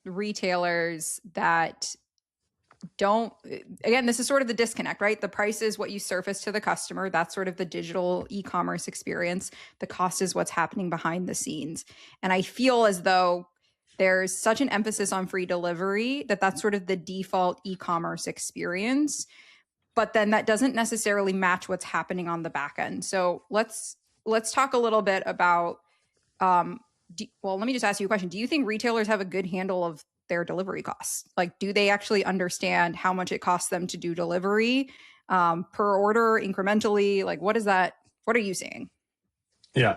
retailers that don't, again, this is sort of the disconnect, right? The price is what you surface to the customer. That's sort of the digital e-commerce experience. The cost is what's happening behind the scenes. And I feel as though there's such an emphasis on free delivery that's sort of the default e-commerce experience, but then that doesn't necessarily match what's happening on the back end. So let's talk a little bit about, let me just ask you a question. Do you think retailers have a good handle of their delivery costs? Like, do they actually understand how much it costs them to do delivery per order incrementally? Like, what are you seeing? Yeah.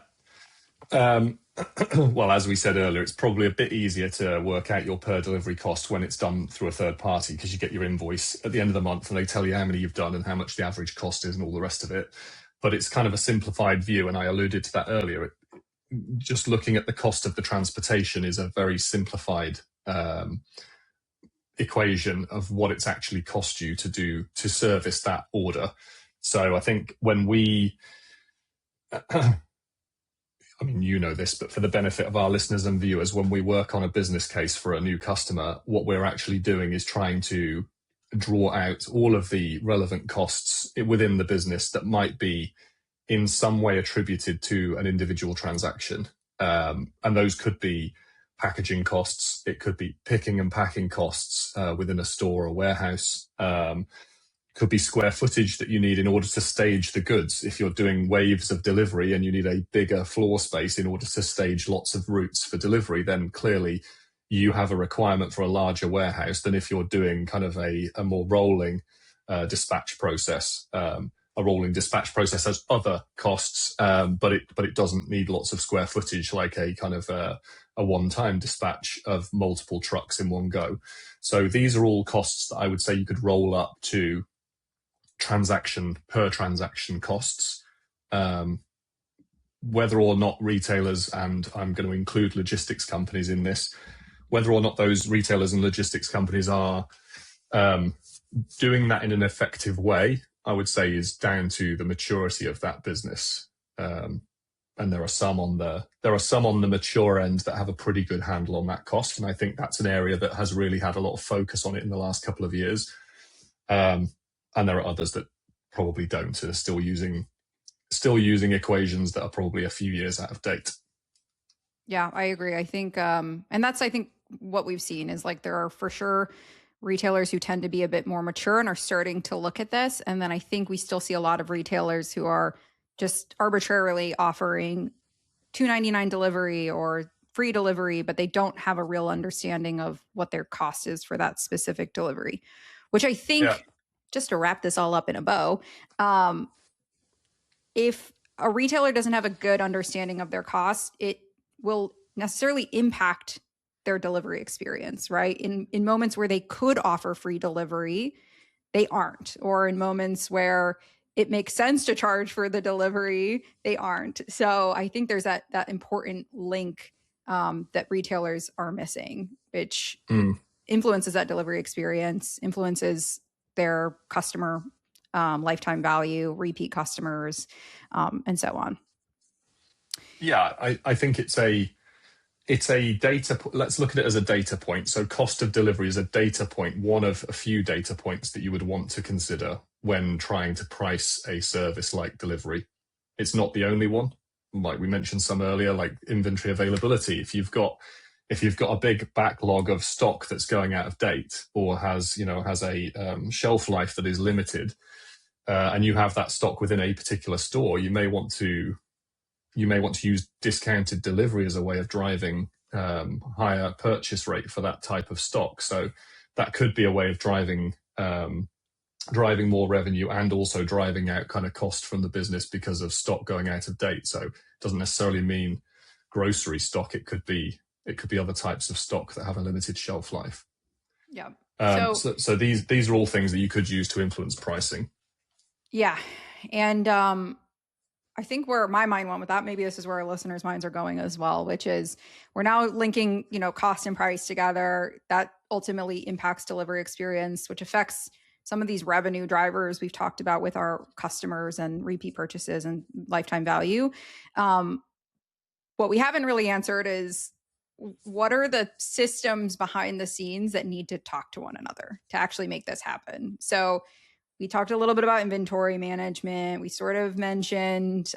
Well, as we said earlier, it's probably a bit easier to work out your per delivery cost when it's done through a third party, because you get your invoice at the end of the month and they tell you how many you've done and how much the average cost is and all the rest of it. But it's kind of a simplified view, and I alluded to that earlier. Just looking at the cost of the transportation is a very simplified equation of what it's actually cost you to service that order. So I think when we I mean, you know this, but for the benefit of our listeners and viewers, when we work on a business case for a new customer, what we're actually doing is trying to draw out all of the relevant costs within the business that might be in some way attributed to an individual transaction. And those could be packaging costs. It could be picking and packing costs within a store or warehouse. Could be square footage that you need in order to stage the goods. If you're doing waves of delivery and you need a bigger floor space in order to stage lots of routes for delivery, then clearly you have a requirement for a larger warehouse than if you're doing kind of a more rolling dispatch process. A rolling dispatch process has other costs, but it doesn't need lots of square footage like a kind of a one-time dispatch of multiple trucks in one go. So these are all costs that I would say you could roll up to transaction costs, whether or not retailers, and I'm going to include logistics companies in this, whether or not those retailers and logistics companies are doing that in an effective way, I would say is down to the maturity of that business. And there are some on the mature end that have a pretty good handle on that cost, and I think that's an area that has really had a lot of focus on it in the last couple of years. And there are others that probably don't, and are still using equations that are probably a few years out of date. Yeah, I agree. I think, and that's, I think what we've seen is like there are for sure retailers who tend to be a bit more mature and are starting to look at this. And then I think we still see a lot of retailers who are just arbitrarily offering $2.99 delivery or free delivery, but they don't have a real understanding of what their cost is for that specific delivery, which I think, just to wrap this all up in a bow, if a retailer doesn't have a good understanding of their costs, it will necessarily impact their delivery experience, right? In moments where they could offer free delivery, they aren't. Or in moments where it makes sense to charge for the delivery, they aren't. So I think there's that important link that retailers are missing, which influences that delivery experience, influences their customer lifetime value, repeat customers, and so on. Yeah, I think it's a data. Let's look at it as a data point. So cost of delivery is a data point, one of a few data points that you would want to consider when trying to price a service like delivery. It's not the only one. Like we mentioned some earlier, like inventory availability. If you've got a big backlog of stock that's going out of date or has a shelf life that is limited, and you have that stock within a particular store, you may want to use discounted delivery as a way of driving higher purchase rate for that type of stock. So that could be a way of driving more revenue and also driving out kind of cost from the business because of stock going out of date. So it doesn't necessarily mean grocery stock. It could be other types of stock that have a limited shelf life. Yeah. So these are all things that you could use to influence pricing. Yeah. And I think where my mind went with that, maybe this is where our listeners' minds are going as well, which is we're now linking, cost and price together. That ultimately impacts delivery experience, which affects some of these revenue drivers we've talked about with our customers and repeat purchases and lifetime value. What we haven't really answered is what are the systems behind the scenes that need to talk to one another to actually make this happen? So we talked a little bit about inventory management. We sort of mentioned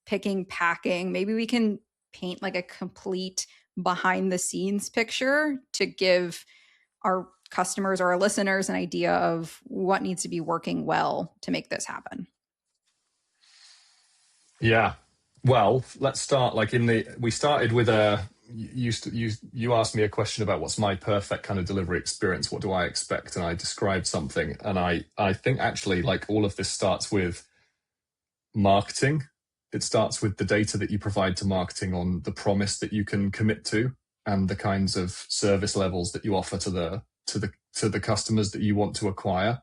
picking, packing. Maybe we can paint like a complete behind the scenes picture to give our customers or our listeners an idea of what needs to be working well to make this happen. Yeah. Well, let's start we started with you asked me a question about what's my perfect kind of delivery experience. What do I expect? And I described something. And I think actually like all of this starts with marketing. It starts with the data that you provide to marketing on the promise that you can commit to and the kinds of service levels that you offer to the customers that you want to acquire.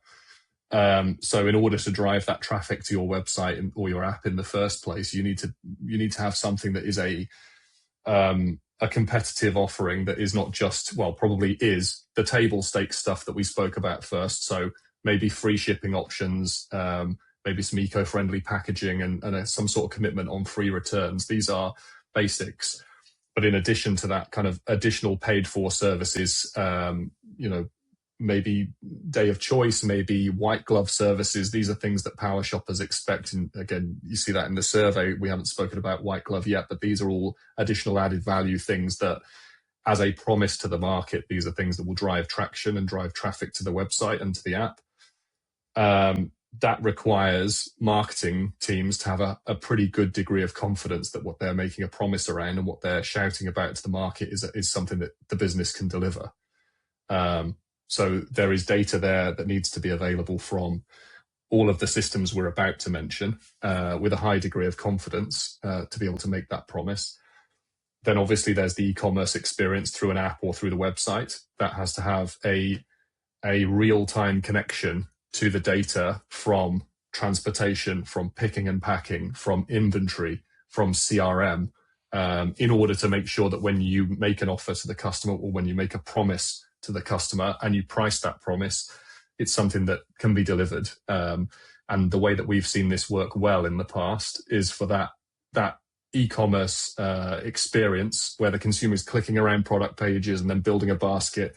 So in order to drive that traffic to your website or your app in the first place, you need to have something that is a competitive offering that is not just, probably is the table stakes stuff that we spoke about first. So maybe free shipping options, maybe some eco-friendly packaging and some sort of commitment on free returns. These are basics. But in addition to that, kind of additional paid for services, maybe day of choice, maybe white glove services. These are things that power shoppers expect. And again, you see that in the survey. We haven't spoken about white glove yet, but these are all additional added value things that, as a promise to the market, these are things that will drive traction and drive traffic to the website and to the app. That requires marketing teams to have a pretty good degree of confidence that what they're making a promise around and what they're shouting about to the market is something that the business can deliver. So there is data there that needs to be available from all of the systems we're about to mention with a high degree of confidence to be able to make that promise. Then obviously there's the e-commerce experience through an app or through the website that has to have a real-time connection to the data from transportation, from picking and packing, from inventory, from CRM, in order to make sure that when you make an offer to the customer or when you make a promise to the customer and you price that promise, it's something that can be delivered. And the way that we've seen this work well in the past is for that e-commerce experience where the consumer is clicking around product pages and then building a basket.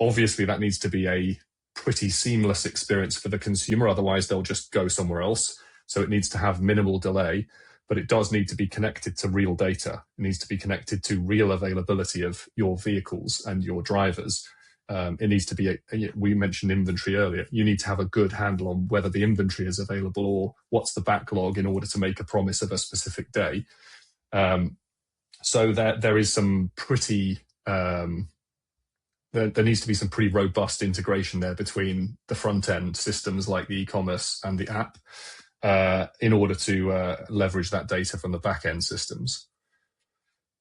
Obviously, that needs to be a pretty seamless experience for the consumer. Otherwise, they'll just go somewhere else. So it needs to have minimal delay, but it does need to be connected to real data. It needs to be connected to real availability of your vehicles and your drivers. It needs to be, we mentioned inventory earlier. You need to have a good handle on whether the inventory is available or what's the backlog in order to make a promise of a specific day. So there is some pretty, there needs to be some pretty robust integration there between the front end systems like the e-commerce and the app in order to leverage that data from the back end systems.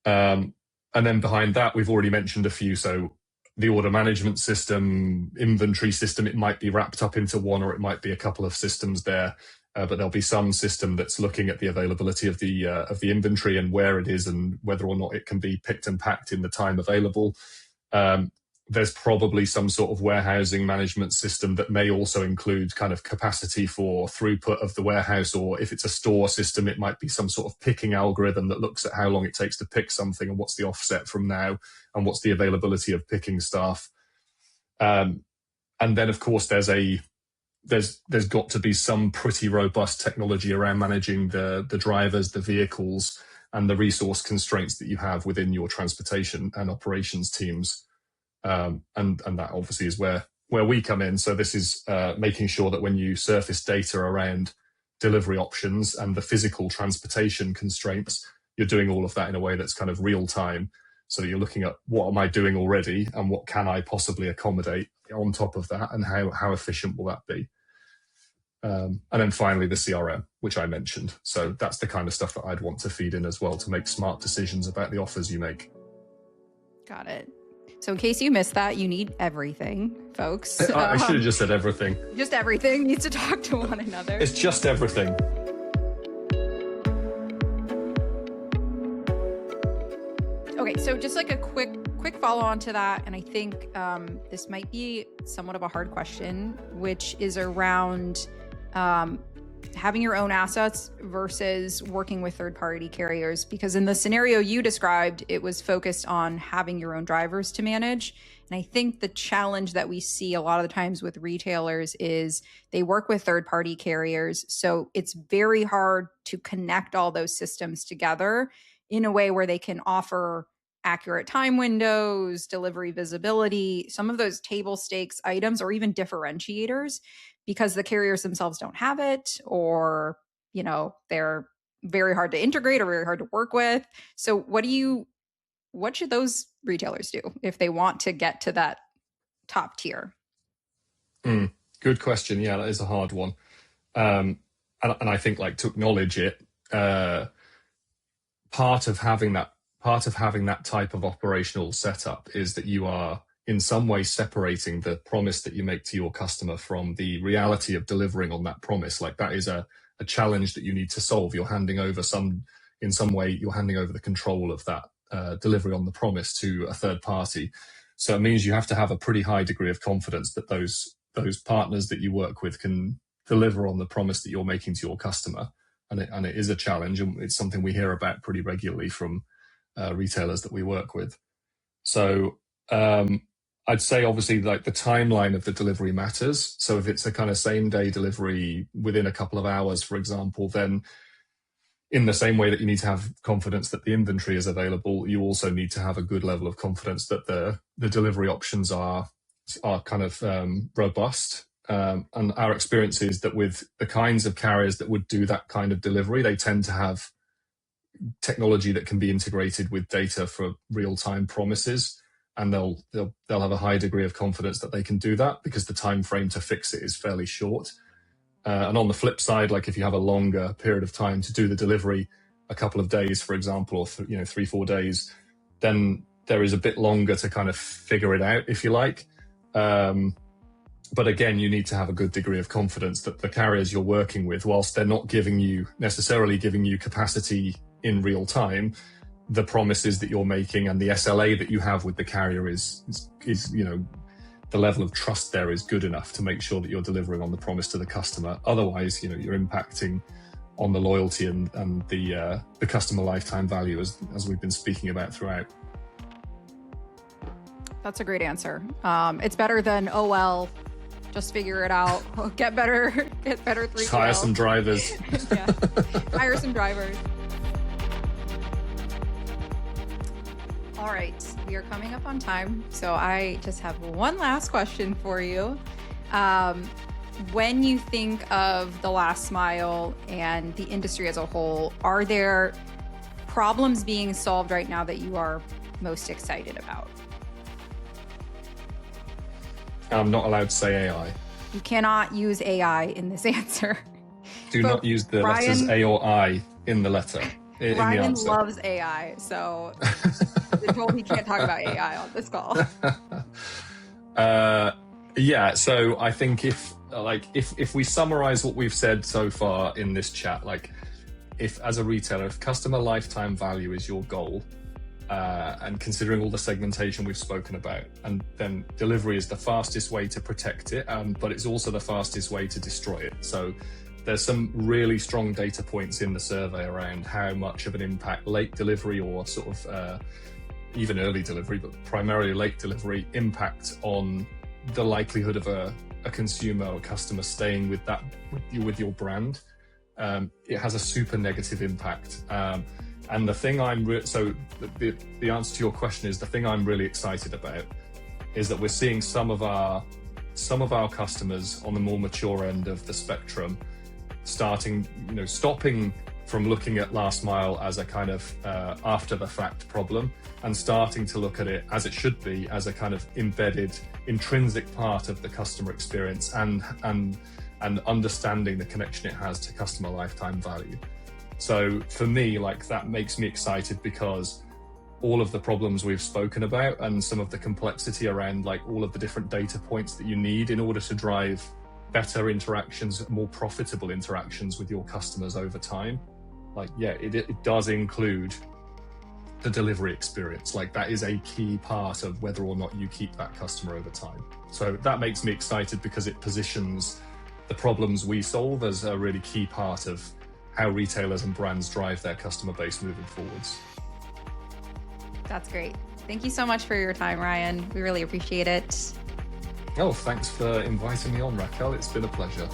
And then behind that, we've already mentioned a few. So the order management system, inventory system, it might be wrapped up into one, or it might be a couple of systems there. But there'll be some system that's looking at the availability of the inventory and where it is and whether or not it can be picked and packed in the time available. There's probably some sort of warehousing management system that may also include kind of capacity for throughput of the warehouse, or if it's a store system, it might be some sort of picking algorithm that looks at how long it takes to pick something and what's the offset from now and what's the availability of picking staff. And then, of course, there's got to be some pretty robust technology around managing the drivers, the vehicles, and the resource constraints that you have within your transportation and operations teams. And that obviously is where we come in. So this is making sure that when you surface data around delivery options and the physical transportation constraints, you're doing all of that in a way that's kind of real time. So you're looking at what am I doing already and what can I possibly accommodate on top of that, and how efficient will that be? And then finally, the CRM, which I mentioned. So that's the kind of stuff that I'd want to feed in as well to make smart decisions about the offers you make. Got it. So in case you missed that, you need everything, folks. I should have just said everything. Just everything needs to talk to one another. It's just everything. Okay, so just like a quick follow on to that, and I think this might be somewhat of a hard question, which is around having your own assets versus working with third-party carriers. Because in the scenario you described, it was focused on having your own drivers to manage. And I think the challenge that we see a lot of the times with retailers is they work with third-party carriers. So it's very hard to connect all those systems together in a way where they can offer accurate time windows, delivery visibility, some of those table stakes items, or even differentiators, because the carriers themselves don't have it, or, you know, they're very hard to integrate or very hard to work with. So what should those retailers do if they want to get to that top tier? Good question. Yeah, that is a hard one. And I think, like, to acknowledge it, part of having that type of operational setup is that you are in some way separating the promise that you make to your customer from the reality of delivering on that promise. Like, that is a challenge that you need to solve. You're handing over in some way, you're handing over the control of that delivery on the promise to a third party. So it means you have to have a pretty high degree of confidence that those partners that you work with can deliver on the promise that you're making to your customer. And it is a challenge, and it's something we hear about pretty regularly from retailers that we work with. So I'd say, obviously, like, the timeline of the delivery matters. So if it's a kind of same day delivery within a couple of hours, for example, then in the same way that you need to have confidence that the inventory is available, you also need to have a good level of confidence that the delivery options are kind of robust. And our experience is that with the kinds of carriers that would do that kind of delivery, they tend to have technology that can be integrated with data for real-time promises, and they'll have a high degree of confidence that they can do that because the time frame to fix it is fairly short. And on the flip side, like, if you have a longer period of time to do the delivery, a couple of days, for example, or 3-4 days, then there is a bit longer to kind of figure it out, if you like. But again, you need to have a good degree of confidence that the carriers you're working with, whilst they're not necessarily giving you capacity in real time, the promises that you're making and the SLA that you have with the carrier is the level of trust there is good enough to make sure that you're delivering on the promise to the customer. Otherwise, you're impacting on the loyalty and the customer lifetime value, as we've been speaking about throughout. That's a great answer. It's better than, oh, well, Just figure it out. Get better 3PL. Just hire some drivers. Yeah. Hire some drivers. All right, we are coming up on time, so I just have one last question for you. When you think of the last mile and the industry as a whole, are there problems being solved right now that you are most excited about? I'm not allowed to say AI. You cannot use AI in this answer. Do not use the letters A or I in the letter. In the Ryan answer. loves AI, so we're told he can't talk about AI on this call. Yeah, so I think if we summarize what we've said so far in this chat, like if as a retailer, if customer lifetime value is your goal, and considering all the segmentation we've spoken about, and then delivery is the fastest way to protect it, but it's also the fastest way to destroy it. So there's some really strong data points in the survey around how much of an impact late delivery or sort of even early delivery, but primarily late delivery, impact on the likelihood of a consumer or customer staying with your brand. It has a super negative impact. And the thing the answer to your question is, the thing I'm really excited about is that we're seeing some of our customers on the more mature end of the spectrum stopping from looking at last mile as a kind of after the fact problem, and starting to look at it as it should be, as a kind of embedded, intrinsic part of the customer experience, and understanding the connection it has to customer lifetime value. So for me, like, that makes me excited, because all of the problems we've spoken about and some of the complexity around like all of the different data points that you need in order to drive better interactions, more profitable interactions with your customers over time. Like, yeah, it does include the delivery experience. Like, that is a key part of whether or not you keep that customer over time. So that makes me excited, because it positions the problems we solve as a really key part of how retailers and brands drive their customer base moving forwards. That's great. Thank you so much for your time, Ryan. We really appreciate it. Oh, thanks for inviting me on, Raquel. It's been a pleasure.